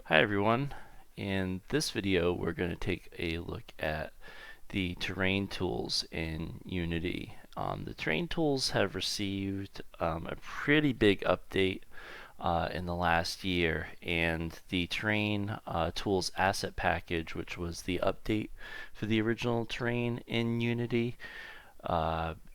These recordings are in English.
Hi everyone. In this video we're going to take a look at the terrain tools in Unity. The terrain tools have received a pretty big update in the last year, and the terrain tools asset package, which was the update for the original terrain in Unity,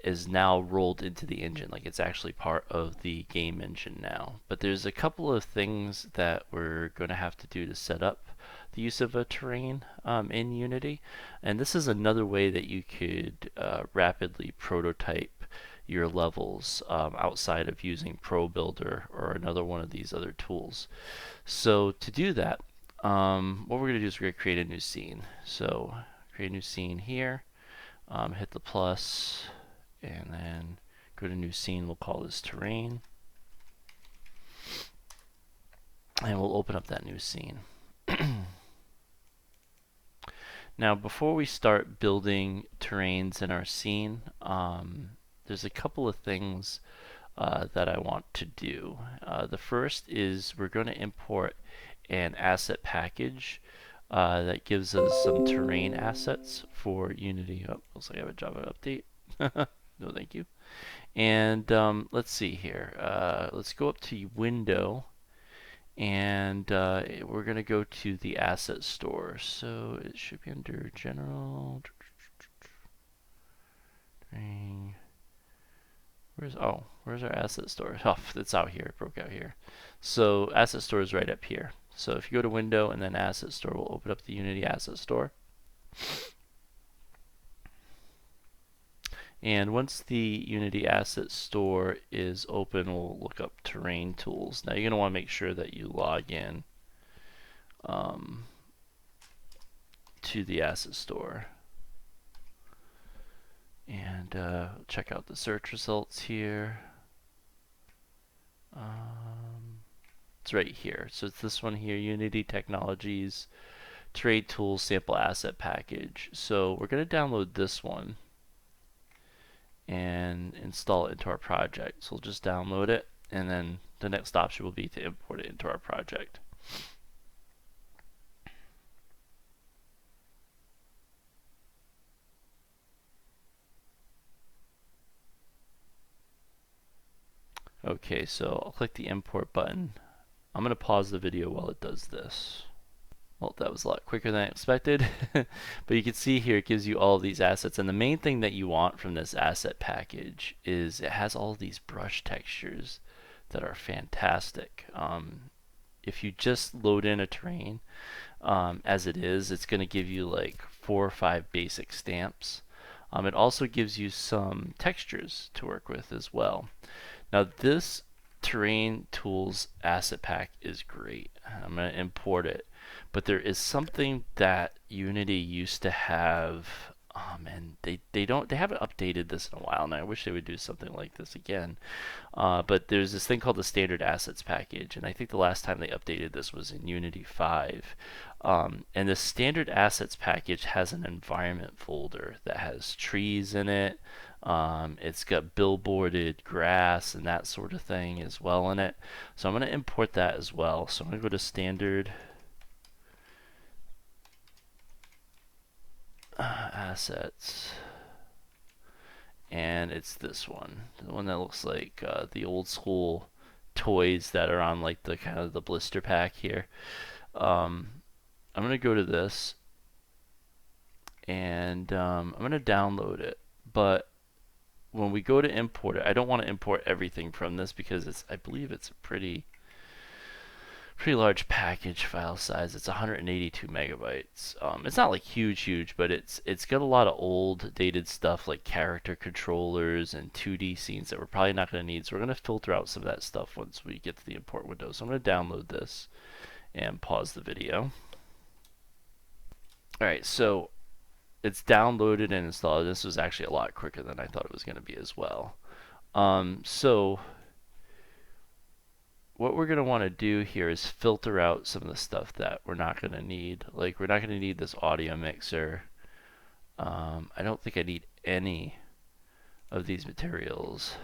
is now rolled into the engine. Like, it's actually part of the game engine now. But there's a couple of things that we're going to have to do to set up the use of a terrain in Unity. And this is another way that you could rapidly prototype your levels outside of using ProBuilder or another one of these other tools. So to do that, what we're going to do is we're going to create a new scene. So create a new scene here. Hit the plus, and then go to new scene. We'll call this terrain, and we'll open up that new scene. Now, before we start building terrains in our scene, there's a couple of things that I want to do. The first is we're going to import an asset package that gives us some terrain assets for Unity. Oh, looks like I have a Java update. No, thank you. And let's see here. Let's go up to Window, and we're going to go to the Asset Store. So it should be under General. Where's our Asset Store? Oh, it's out here. It broke out here. So Asset Store is right up here. So if you go to Window and then Asset Store, we'll open up the Unity Asset Store. And once the Unity Asset Store is open, we'll look up Terrain Tools. Now you're going to want to make sure that you log in to the Asset Store. And check out the search results here. It's right here. So it's this one here, Unity Technologies Trade Tools Sample Asset Package. So we're going to download this one and install it into our project. So we'll just download it, and then the next option will be to import it into our project. Okay, so I'll click the import button. I'm going to pause the video while it does this. Well, that was a lot quicker than I expected. But you can see here it gives you all of these assets, and the main thing that you want from this asset package is it has all these brush textures that are fantastic. If you just load in a terrain as it is, it's going to give you like 4 or 5 basic stamps. It also gives you some textures to work with as well. Now this terrain tools asset pack is great. I'm going to import it, but there is something that Unity used to have, and they haven't updated this in a while now. I wish they would do something like this again. But there's this thing called the standard assets package, and I think the last time they updated this was in Unity 5. And the standard assets package has an environment folder that has trees in it. It's got billboarded grass and that sort of thing as well in it. So I'm going to import that as well. So I'm going to go to standard assets, and it's this one, the one that looks like the old school toys that are on like the kind of the blister pack here. I'm going to go to this, and I'm going to download it, but when we go to import it, I don't want to import everything from this because I believe it's a pretty large package file size. It's 182 megabytes. It's not like huge, but it's got a lot of old dated stuff like character controllers and 2D scenes that we're probably not going to need. So we're going to filter out some of that stuff once we get to the import window. So I'm going to download this and pause the video. Alright, so it's downloaded and installed. This was actually a lot quicker than I thought it was going to be as well. So what we're going to want to do here is filter out some of the stuff that we're not going to need. Like, we're not going to need this audio mixer. I don't think I need any of these materials.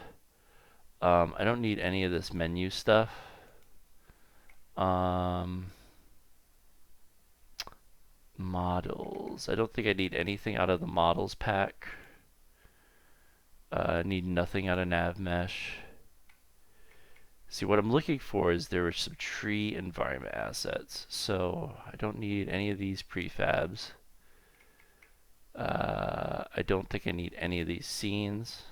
I don't need any of this menu stuff. Models. I don't think I need anything out of the models pack. Need nothing out of NavMesh. See, what I'm looking for is there were some tree environment assets. So I don't need any of these prefabs. I don't think I need any of these scenes.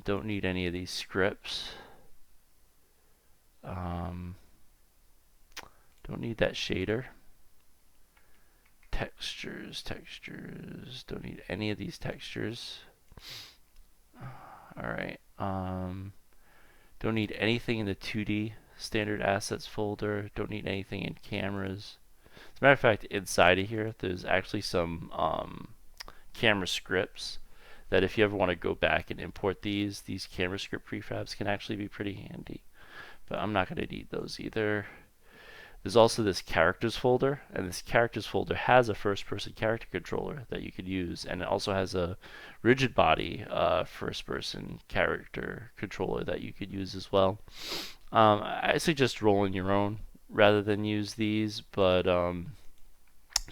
Don't need any of these scripts. Don't need that shader. Textures. Don't need any of these textures. Alright. Don't need anything in the 2D standard assets folder. Don't need anything in cameras. As a matter of fact, inside of here, there's actually some camera scripts that if you ever want to go back and import these camera script prefabs can actually be pretty handy. But I'm not going to need those either. There's also this characters folder, and this characters folder has a first-person character controller that you could use, and it also has a rigid body first-person character controller that you could use as well. I suggest rolling your own rather than use these, but to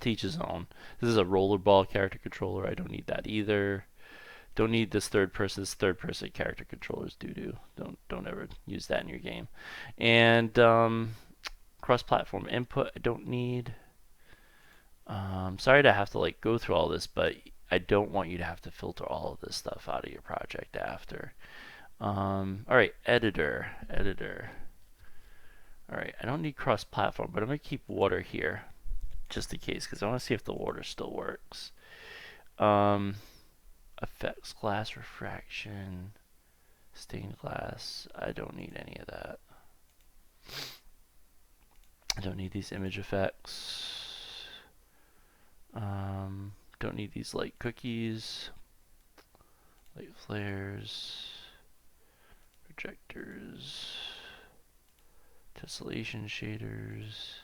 each his own. This is a rollerball character controller. I don't need that either. Don't need this third person. This third person character controllers doo-doo. Don't ever use that in your game. And cross-platform input I don't need. Sorry to have to like go through all this, but I don't want you to have to filter all of this stuff out of your project after. Alright, editor. Alright, I don't need cross-platform, but I'm going to keep water here just in case, because I want to see if the water still works. Effects, glass refraction, stained glass. I don't need any of that. I don't need these image effects. Don't need these light cookies, light flares, projectors, tessellation shaders,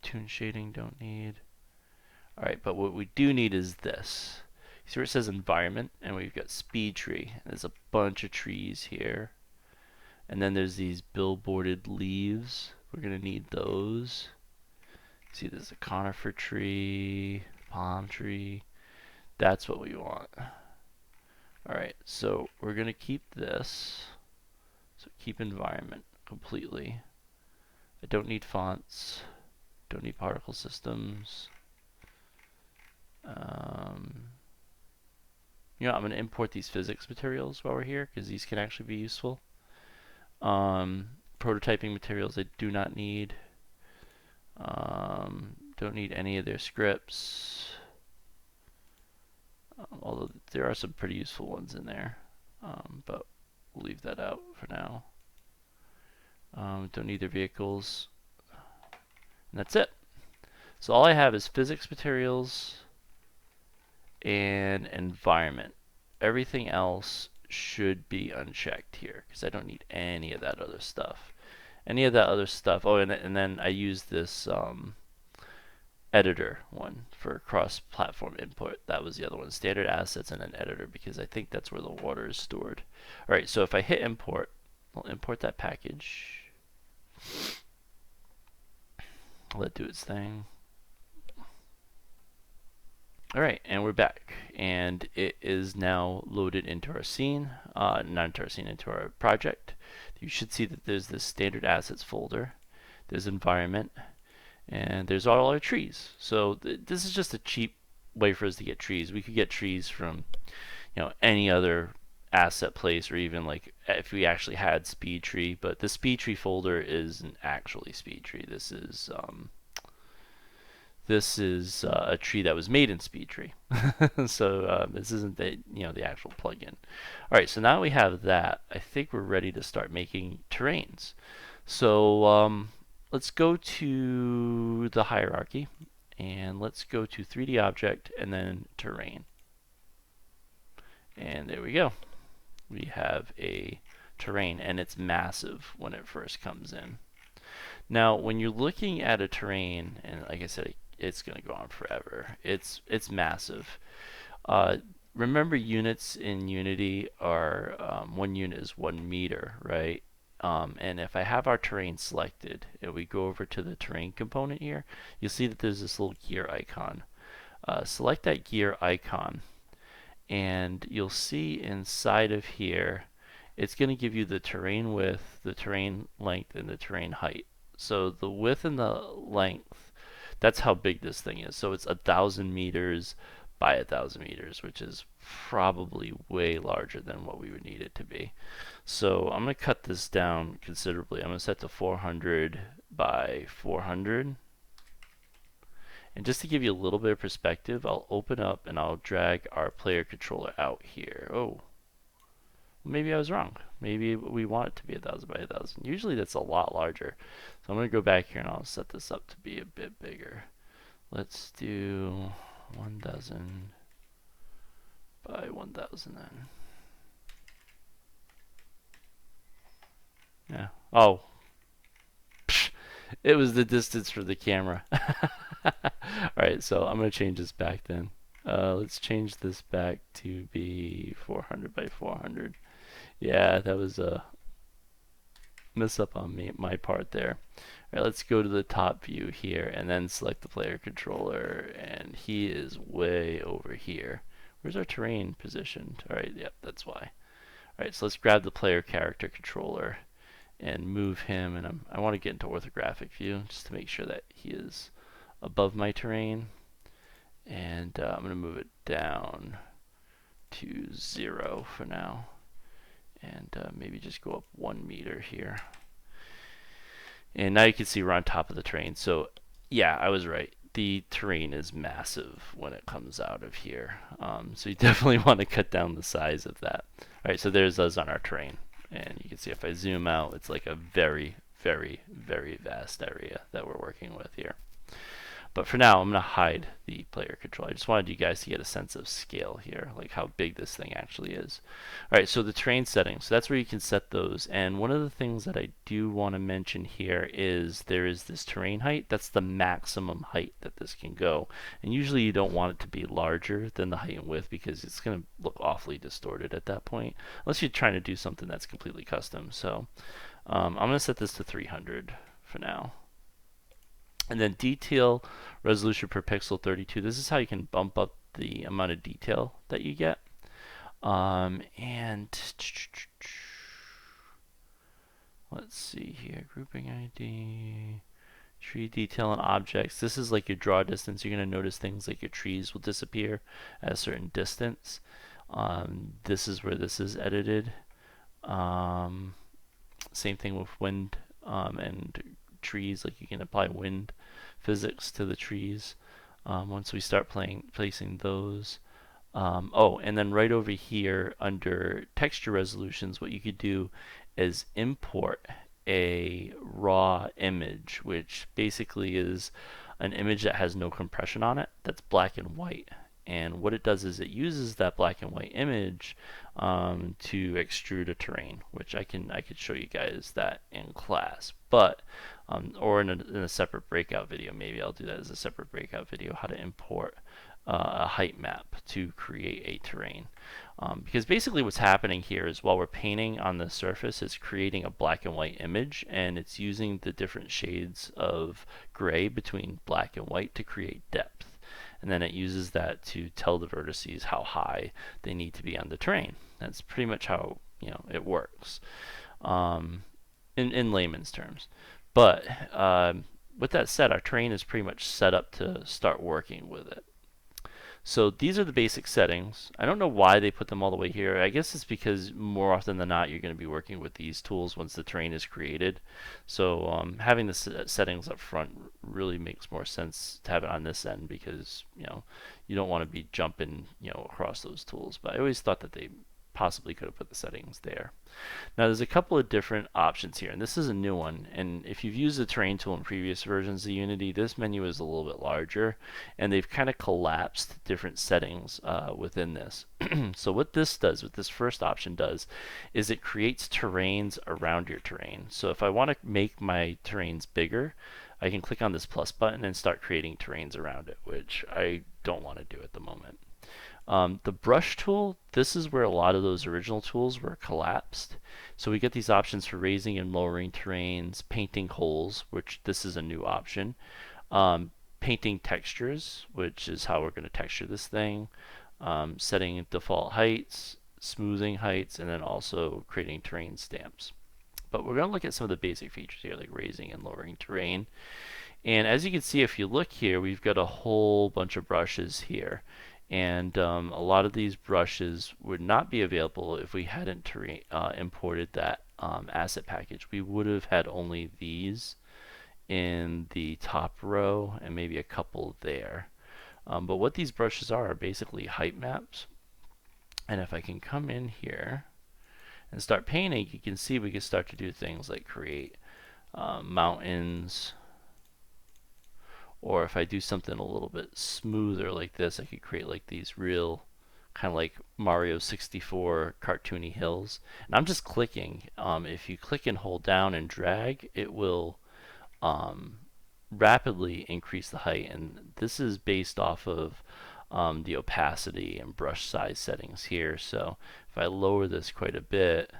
toon shading don't need. Alright, but what we do need is this. See where it says environment, and we've got speed tree. There's a bunch of trees here. And then there's these billboarded leaves. We're going to need those. See, there's a conifer tree, palm tree. That's what we want. Alright, so we're going to keep this. So keep environment completely. I don't need fonts. Don't need particle systems. You know, I'm going to import these physics materials while we're here because these can actually be useful. Prototyping materials I do not need. Don't need any of their scripts. Although there are some pretty useful ones in there. But we'll leave that out for now. Don't need their vehicles. And that's it. So all I have is physics materials and environment. Everything else should be unchecked here because I don't need any of that other stuff. Any of that other stuff. Oh, and then I use this editor one for cross-platform input. That was the other one. Standard assets and an editor because I think that's where the water is stored. Alright, so if I hit import, I'll import that package. Let it do its thing. Alright, and we're back, and it is now loaded into our scene, not into our scene, into our project. You should see that there's this standard assets folder, there's environment, and there's all our trees. So this is just a cheap way for us to get trees. We could get trees from, you know, any other asset place, or even like if we actually had SpeedTree, but the SpeedTree folder isn't actually SpeedTree. This is a tree that was made in SpeedTree. So this isn't the the actual plugin. All right, so now we have that. I think we're ready to start making terrains. So let's go to the hierarchy and let's go to 3D object and then terrain. And there we go. We have a terrain, and it's massive when it first comes in. Now, when you're looking at a terrain, and like I said, it's going to go on forever. It's massive. Remember, units in Unity are 1 unit is 1 meter, right? And if I have our terrain selected and we go over to the terrain component here, you'll see that there's this little gear icon. Select that gear icon and you'll see inside of here it's going to give you the terrain width, the terrain length, and the terrain height. So the width and the length, that's how big this thing is. So it's 1,000 meters by 1,000 meters, which is probably way larger than what we would need it to be. So I'm going to cut this down considerably. I'm going to set to 400 by 400. And just to give you a little bit of perspective, I'll open up and I'll drag our player controller out here. Oh, maybe I was wrong. Maybe we want it to be 1,000 by 1,000. Usually that's a lot larger. So I'm going to go back here and I'll set this up to be a bit bigger. Let's do 1,000 by 1,000 then. Yeah. Oh. Psh, it was the distance for the camera. Alright, so I'm going to change this back then. Let's change this back to be 400 by 400. Yeah, that was a mess up on my part there. Alright, let's go to the top view here and then select the player controller, and he is way over here. Where's our terrain positioned? Alright, yep, that's why. Alright, so let's grab the player character controller and move him, and I want to get into orthographic view just to make sure that he is above my terrain, and I'm going to move it down to 0 for now, and maybe just go up 1 meter here. And now you can see we're on top of the terrain. So yeah, I was right. The terrain is massive when it comes out of here. So you definitely want to cut down the size of that. Alright, so there's us on our terrain. And you can see if I zoom out, it's like a very, very, very vast area that we're working with here. But for now, I'm going to hide the player control. I just wanted you guys to get a sense of scale here, like how big this thing actually is. Alright, so the terrain settings, so that's where you can set those. And one of the things that I do want to mention here is there is this terrain height. That's the maximum height that this can go. And usually you don't want it to be larger than the height and width because it's going to look awfully distorted at that point, unless you're trying to do something that's completely custom. So I'm going to set this to 300 for now. And then detail resolution per pixel 32. This is how you can bump up the amount of detail that you get. And let's see here, grouping ID, tree detail and objects. This is like your draw distance. You're going to notice things like your trees will disappear at a certain distance. This is where this is edited. Same thing with wind and trees, like you can apply wind physics to the trees once we start placing those. Oh, and then right over here under texture resolutions, what you could do is import a raw image, which basically is an image that has no compression on it, that's black and white. And what it does is it uses that black and white image to extrude a terrain, which I could show you guys that in class, but or in a separate breakout video. Maybe I'll do that as a separate breakout video, how to import a height map to create a terrain. Because basically what's happening here is while we're painting on the surface, it's creating a black and white image, and it's using the different shades of gray between black and white to create depth. And then it uses that to tell the vertices how high they need to be on the terrain. That's pretty much how it works in layman's terms. But with that said, our terrain is pretty much set up to start working with it. So these are the basic settings. I don't know why they put them all the way here. I guess it's because more often than not you're going to be working with these tools once the terrain is created. So having the settings up front really makes more sense to have it on this end, because you don't want to be jumping across those tools. But I always thought that they possibly could have put the settings there. Now there's a couple of different options here, and this is a new one, and if you've used the terrain tool in previous versions of Unity, this menu is a little bit larger, and they've kind of collapsed different settings within this. So what this first option does, is it creates terrains around your terrain. So if I want to make my terrains bigger, I can click on this plus button and start creating terrains around it, which I don't want to do at the moment. The brush tool, this is where a lot of those original tools were collapsed. So we get these options for raising and lowering terrains, painting holes, which this is a new option, painting textures, which is how we're going to texture this thing, setting default heights, smoothing heights, and then also creating terrain stamps. But we're going to look at some of the basic features here, like raising and lowering terrain. And as you can see, if you look here, we've got a whole bunch of brushes here. And a lot of these brushes would not be available if we hadn't imported that asset package. We would have had only these in the top row and maybe a couple there. But what these brushes are basically height maps. And if I can come in here and start painting, you can see we can start to do things like create mountains, or if I do something a little bit smoother like this, I could create like these real kind of like Mario 64 cartoony hills. And I'm just clicking. If you click and hold down and drag, it will rapidly increase the height. And this is based off of the opacity and brush size settings here. So if I lower this quite a bit,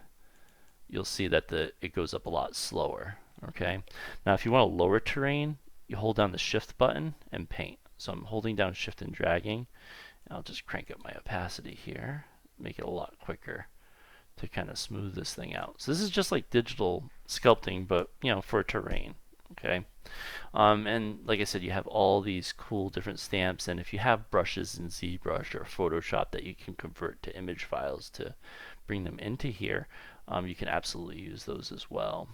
you'll see that it goes up a lot slower. Okay. Now if you want to lower terrain, you hold down the shift button and paint. So I'm holding down shift and dragging. And I'll just crank up my opacity here, make it a lot quicker to kind of smooth this thing out. So this is just like digital sculpting, but for terrain. Okay. And like I said, you have all these cool different stamps, and if you have brushes in ZBrush or Photoshop that you can convert to image files to bring them into here, you can absolutely use those as well.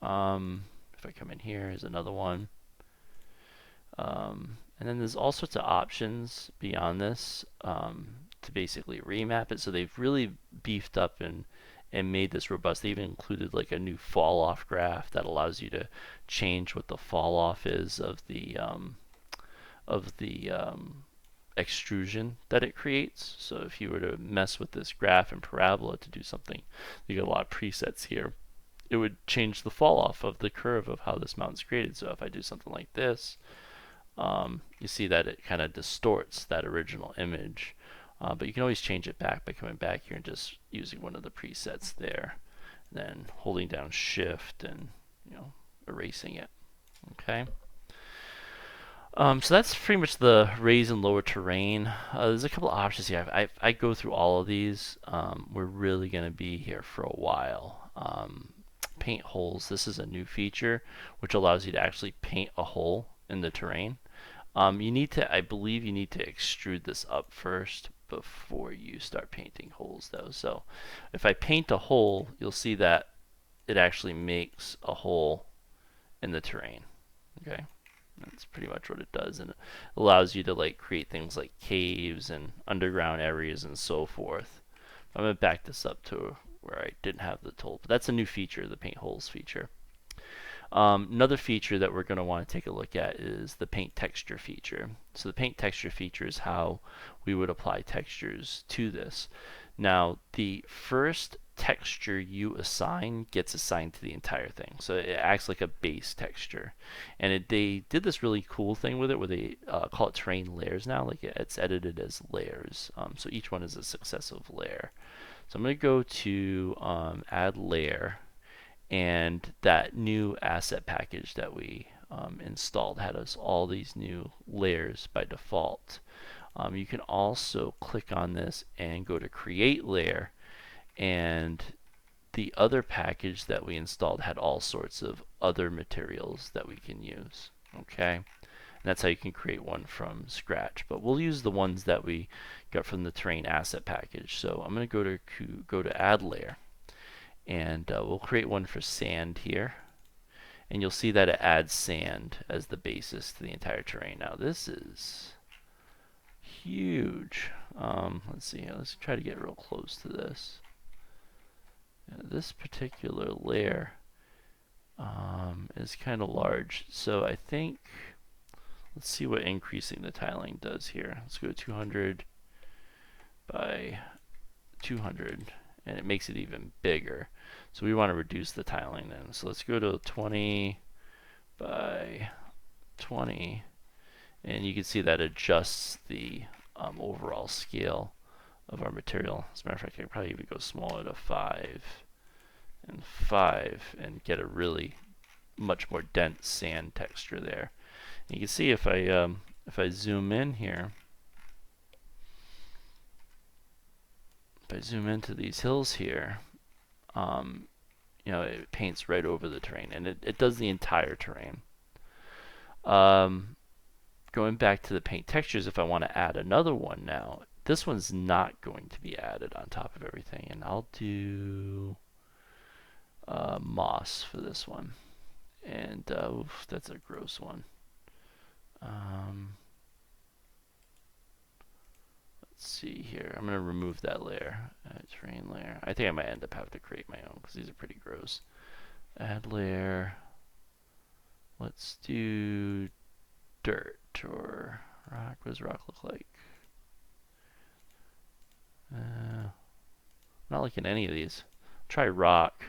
If I come in here, here's another one. And then there's all sorts of options beyond this to basically remap it. So they've really beefed up and made this robust. They even included like a new fall off graph that allows you to change what the fall off is of the extrusion that it creates. So if you were to mess with this graph and parabola to do something, you get a lot of presets here. It would change the fall off of the curve of how this mountain's created. So if I do something like this, you see that it kind of distorts that original image. But you can always change it back by coming back here and just using one of the presets there, and then holding down shift and erasing it. Okay. So that's pretty much the raise and lower terrain. There's a couple of options here. I go through all of these. We're really going to be here for a while. Paint holes. This is a new feature which allows you to actually paint a hole in the terrain. You need to, I believe you need to extrude this up first before you start painting holes though. So if I paint a hole, you'll see that it actually makes a hole in the terrain. Okay, that's pretty much what it does, and it allows you to like create things like caves and underground areas and so forth. I'm going to back this up to where I didn't have the tool, but that's a new feature, the paint holes feature. Another feature that we're going to want to take a look at is the paint texture feature. So the paint texture feature is how we would apply textures to this. Now the first texture you assign gets assigned to the entire thing. So it acts like a base texture. And they did this really cool thing with it where they call it terrain layers now. Like it's edited as layers. So each one is a successive layer. So I'm going to go to add layer. And that new asset package that we installed had us all these new layers by default. You can also click on this and go to create layer, and the other package that we installed had all sorts of other materials that we can use. Okay, and that's how you can create one from scratch, but we'll use the ones that we got from the terrain asset package. So I'm going to go to add layer, and we'll create one for sand here, and you'll see that it adds sand as the basis to the entire terrain. Now this is huge. Let's see, let's try to get real close to this. This particular layer is kind of large, so I think let's see what increasing the tiling does here. Let's go 200 by 200, and it makes it even bigger. So we want to reduce the tiling then. So let's go to 20 by 20, and you can see that adjusts the overall scale of our material. As a matter of fact, I could probably even go smaller to 5 and 5 and get a really much more dense sand texture there. And you can see if I zoom in here, if I zoom into these hills here, you know, it paints right over the terrain, and it does the entire terrain. Going back to the paint textures, if I want to add another one now, this one's not going to be added on top of everything, and I'll do moss for this one. And oof, that's a gross one. Let's see here. I'm going to remove that layer. Terrain layer. I think I might end up having to create my own because these are pretty gross. Add layer. Let's do dirt or rock. What does rock look like? Not liking any of these. Try rock.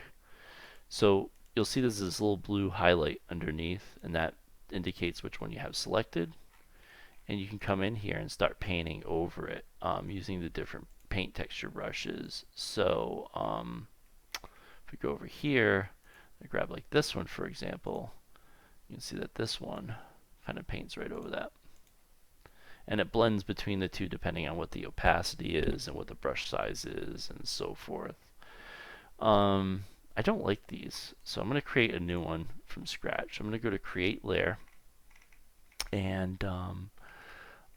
So you'll see there's this little blue highlight underneath, and that indicates which one you have selected. And you can come in here and start painting over it using the different paint texture brushes. So if we go over here, I grab like this one for example, you can see that this one kind of paints right over that. And it blends between the two depending on what the opacity is and what the brush size is and so forth. I don't like these, so I'm going to create a new one from scratch. I'm going to go to Create Layer, and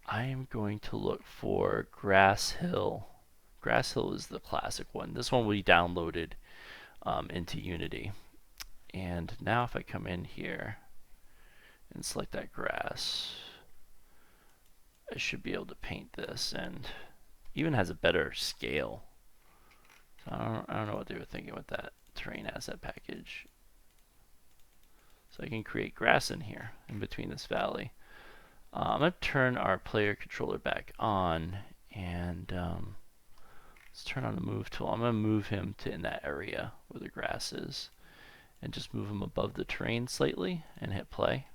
I am going to look for Grass Hill. Grass Hill is the classic one. This one will be downloaded into Unity. And now if I come in here and select that grass, I should be able to paint this, and even has a better scale. So I don't know what they were thinking with that terrain asset package. So I can create grass in here in between this valley. I'm going to turn our player controller back on, and let's turn on the move tool. I'm going to move him to in that area where the grass is, and just move him above the terrain slightly and hit play.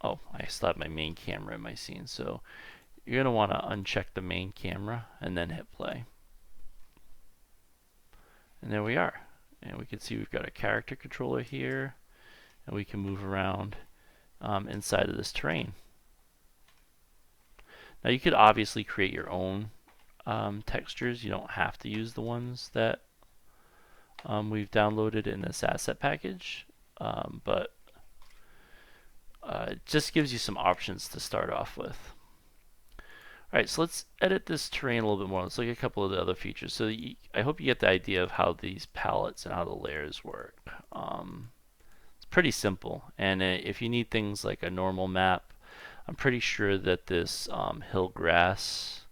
Oh, I still have my main camera in my scene, so you're going to want to uncheck the main camera and then hit play. And there we are. And we can see we've got a character controller here, and we can move around inside of this terrain. Now you could obviously create your own textures. You don't have to use the ones that we've downloaded in this asset package, but it just gives you some options to start off with. Alright, so let's edit this terrain a little bit more. Let's look at a couple of the other features. So I hope you get the idea of how these palettes and how the layers work. It's pretty simple, and if you need things like a normal map, I'm pretty sure that this hill grass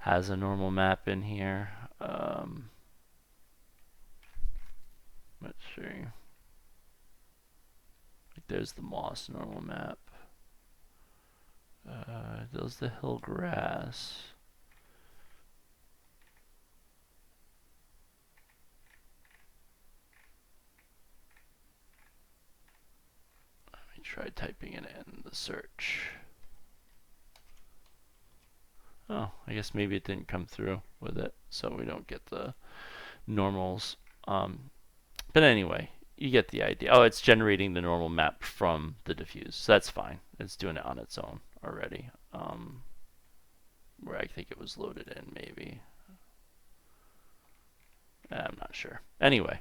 has a normal map in here. Let's see. There's the moss normal map. There's the hill grass. Let me try typing it in the search. Oh, I guess maybe it didn't come through with it, so we don't get the normals. But anyway, you get the idea. Oh, it's generating the normal map from the diffuse, so that's fine. It's doing it on its own already. Where I think it was loaded in, maybe. I'm not sure. Anyway,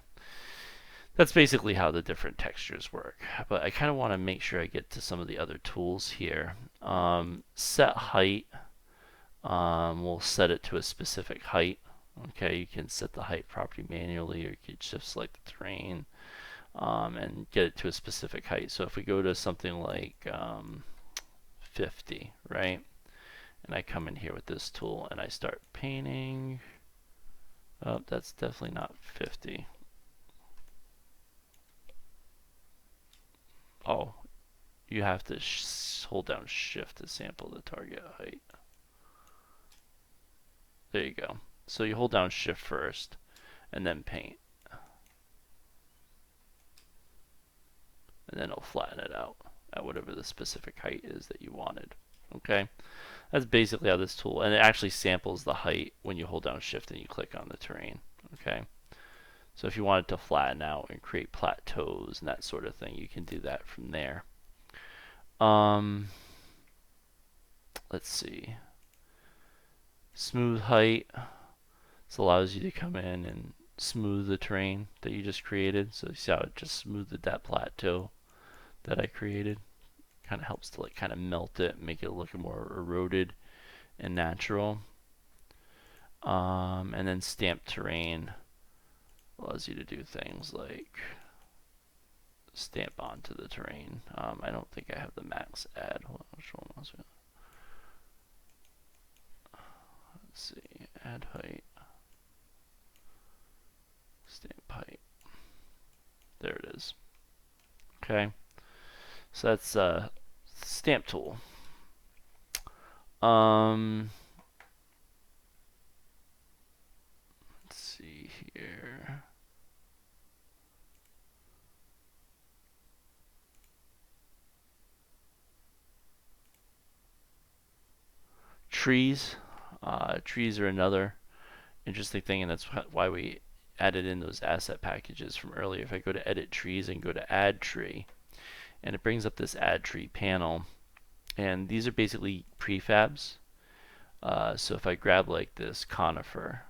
that's basically how the different textures work. But I kind of want to make sure I get to some of the other tools here. Set height. We'll set it to a specific height. Okay, you can set the height property manually, or you can just select the terrain and get it to a specific height. So if we go to something like 50, right? And I come in here with this tool and I start painting. Oh, that's definitely not 50. Oh, you have to hold down shift to sample the target height. There you go. So you hold down shift first and then paint. And then it'll flatten it out at whatever the specific height is that you wanted. Okay, that's basically how this tool, and it actually samples the height when you hold down shift and you click on the terrain. Okay, so if you wanted to flatten out and create plateaus and that sort of thing, you can do that from there. Let's see. Smooth height. This allows you to come in and smooth the terrain that you just created. So you see how it just smoothed that plateau that I created. Kind of helps to like kind of melt it, make it look more eroded and natural. And then stamp terrain allows you to do things like stamp onto the terrain. I don't think I have the max add. Which one was it? Let's see, add height, stamp height. There it is. Okay, so that's a stamp tool. Let's see here. Trees. Trees are another interesting thing, and that's why we added in those asset packages from earlier. If I go to edit trees and go to add tree, and it brings up this add tree panel, and these are basically prefabs. So if I grab like this conifer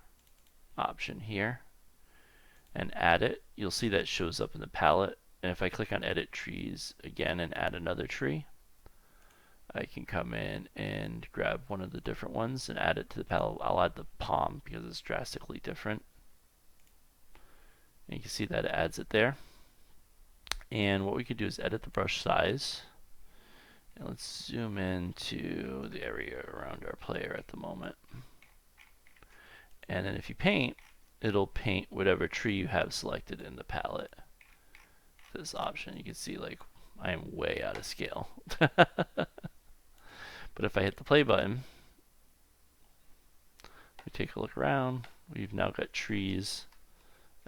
option here and add it, you'll see that shows up in the palette. And if I click on edit trees again and add another tree, I can come in and grab one of the different ones and add it to the palette. I'll add the palm because it's drastically different. And you can see that it adds it there. And what we could do is edit the brush size. And let's zoom into the area around our player at the moment. And then if you paint, it'll paint whatever tree you have selected in the palette. This option, you can see like I am way out of scale. But if I hit the play button, we take a look around, we've now got trees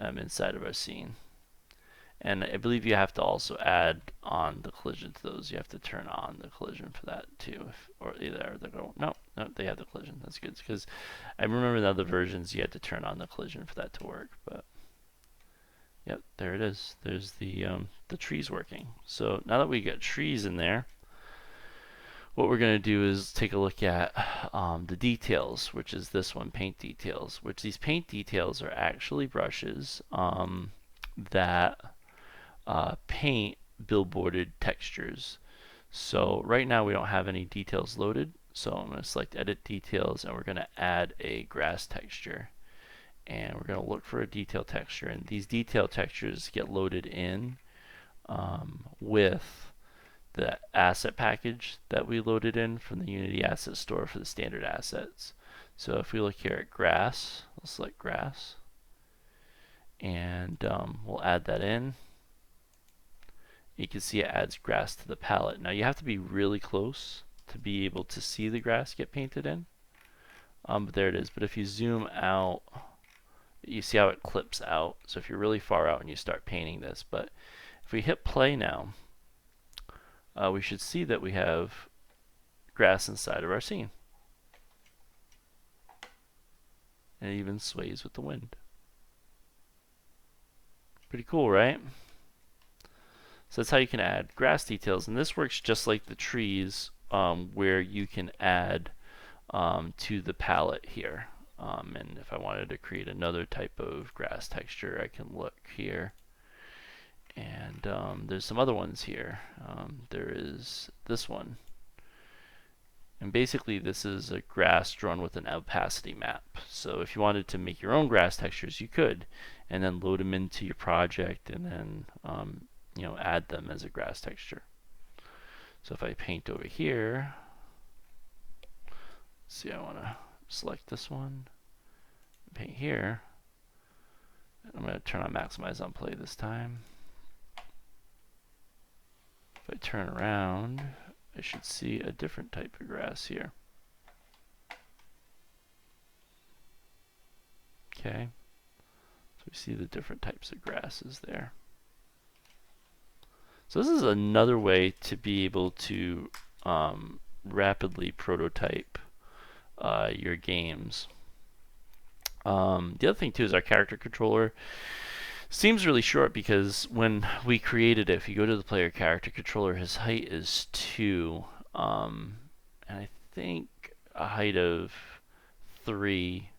inside of our scene. And I believe you have to also add on the collision to those. You have to turn on the collision for that too. Or either they go, no, they have the collision. That's good, because I remember in other versions you had to turn on the collision for that to work. But yep, there it is. There's the trees working. So now that we got trees in there, what we're going to do is take a look at the details, which is this one, paint details, which these paint details are actually brushes that paint billboarded textures. So right now we don't have any details loaded, so I'm going to select edit details and we're going to add a grass texture. And we're going to look for a detail texture, and these detail textures get loaded in with the asset package that we loaded in from the Unity Asset Store for the standard assets. So if we look here at grass, we'll select grass, and we'll add that in. You can see it adds grass to the palette. Now you have to be really close to be able to see the grass get painted in. But there it is. But if you zoom out, you see how it clips out. So if you're really far out and you start painting this, but if we hit play now, we should see that we have grass inside of our scene. And it even sways with the wind. Pretty cool, right? So that's how you can add grass details. And this works just like the trees, where you can add to the palette here. And if I wanted to create another type of grass texture, I can look here. And there's some other ones here. There is this one. And basically this is a grass drawn with an opacity map. So if you wanted to make your own grass textures, you could, and then load them into your project, and then add them as a grass texture. So if I paint over here, see, I want to select this one, paint here. I'm going to turn on maximize on play this time. If I turn around, I should see a different type of grass here. Okay, so we see the different types of grasses there. So this is another way to be able to rapidly prototype your games. The other thing too is our character controller seems really short because when we created it, if you go to the player character controller, his height is 2, and I think a height of 3.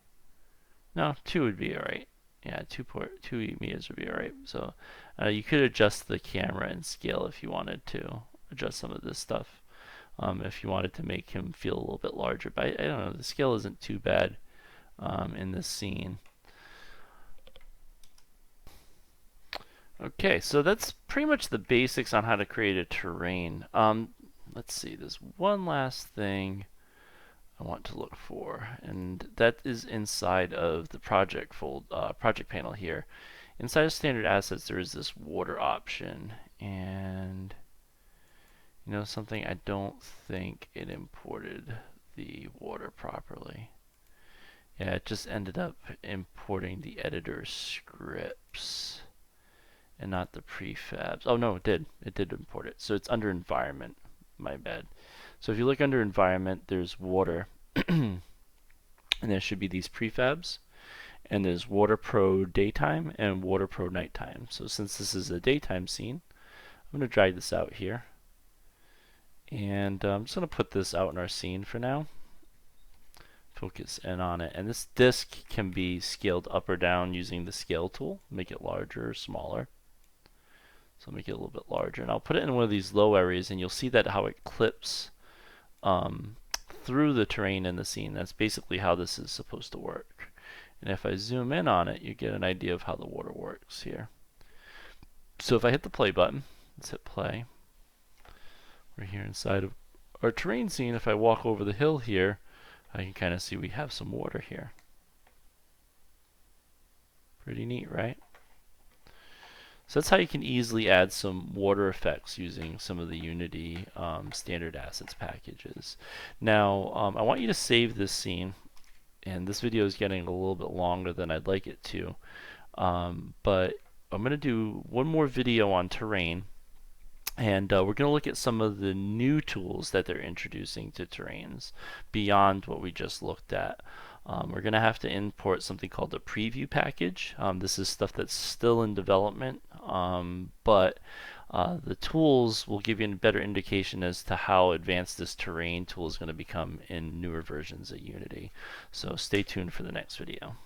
No, 2 would be alright. Yeah, 2 meters would be alright. So you could adjust the camera and scale if you wanted to adjust some of this stuff. If you wanted to make him feel a little bit larger, but I don't know, the scale isn't too bad in this scene. Okay, so that's pretty much the basics on how to create a terrain. Let's see, there's one last thing I want to look for, and that is inside of the project panel here. Inside of standard assets, there is this water option, and you know something, I don't think it imported the water properly. Yeah, it just ended up importing the editor scripts and not the prefabs. Oh no, it did. It did import it. So it's under environment. My bad. So if you look under environment, there's water. And there should be these prefabs. And there's Water Pro daytime and Water Pro nighttime. So since this is a daytime scene, I'm going to drag this out here. And I'm just going to put this out in our scene for now. Focus in on it. And this disk can be scaled up or down using the scale tool. Make it larger or smaller. So I'll make it a little bit larger, and I'll put it in one of these low areas, and you'll see that how it clips through the terrain in the scene. That's basically how this is supposed to work. And if I zoom in on it, you get an idea of how the water works here. So if I hit the play button, let's hit play. We're here inside of our terrain scene. If I walk over the hill here, I can kind of see we have some water here. Pretty neat, right? So that's how you can easily add some water effects using some of the Unity standard assets packages. Now, I want you to save this scene, and this video is getting a little bit longer than I'd like it to, but I'm going to do one more video on terrain, and we're going to look at some of the new tools that they're introducing to terrains beyond what we just looked at. We're going to have to import something called the preview package. This is stuff that's still in development, but the tools will give you a better indication as to how advanced this terrain tool is going to become in newer versions of Unity. So stay tuned for the next video.